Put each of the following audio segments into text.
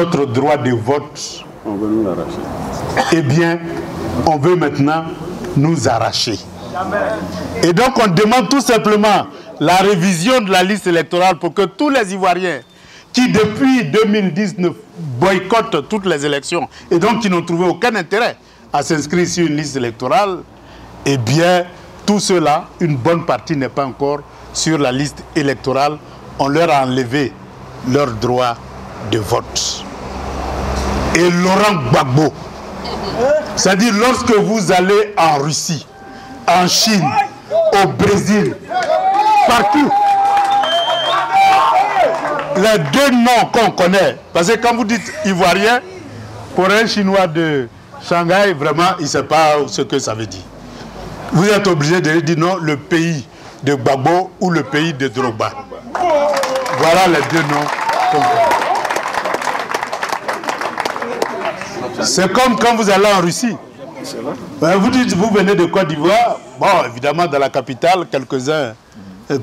notre droit de vote, eh bien, on veut maintenant nous arracher. Et donc, on demande tout simplement la révision de la liste électorale pour que tous les Ivoiriens qui, depuis 2019, boycottent toutes les élections et donc qui n'ont trouvé aucun intérêt à s'inscrire sur une liste électorale, eh bien, tout cela, une bonne partie n'est pas encore sur la liste électorale. On leur a enlevé leur droit de vote. Et Laurent Gbagbo, c'est-à-dire lorsque vous allez en Russie, en Chine, au Brésil, partout, les deux noms qu'on connaît, parce que quand vous dites Ivoirien, pour un Chinois de Shanghai, vraiment, il ne sait pas ce que ça veut dire. Vous êtes obligé de dire non, le pays de Gbagbo ou le pays de Drogba. Voilà les deux noms qu'on connaît. C'est comme quand vous allez en Russie. Vous dites, vous venez de Côte d'Ivoire. Bon, évidemment, dans la capitale, quelques-uns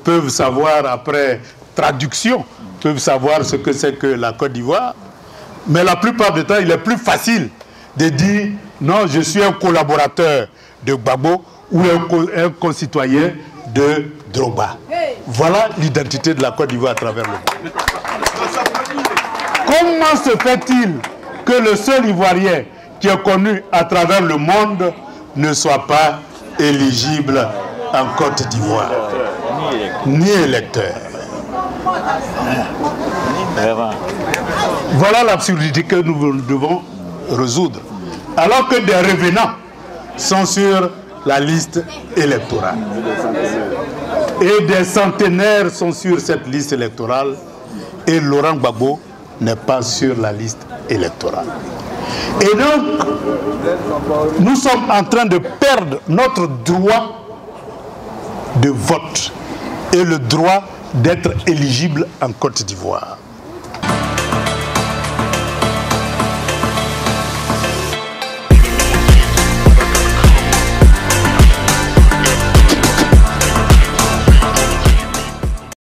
peuvent savoir, après traduction, peuvent savoir ce que c'est que la Côte d'Ivoire. Mais la plupart du temps, il est plus facile de dire, non, je suis un collaborateur de Gbagbo ou un concitoyen de Drogba. Voilà l'identité de la Côte d'Ivoire à travers le monde. Comment se fait-il que le seul Ivoirien qui est connu à travers le monde ne soit pas éligible en Côte d'Ivoire, ni électeur? Voilà l'absurdité que nous devons résoudre. Alors que des revenants sont sur la liste électorale. Et des centenaires sont sur cette liste électorale. Et Laurent Gbagbo n'est pas sur la liste électorale. Et donc, nous sommes en train de perdre notre droit de vote et le droit d'être éligible en Côte d'Ivoire.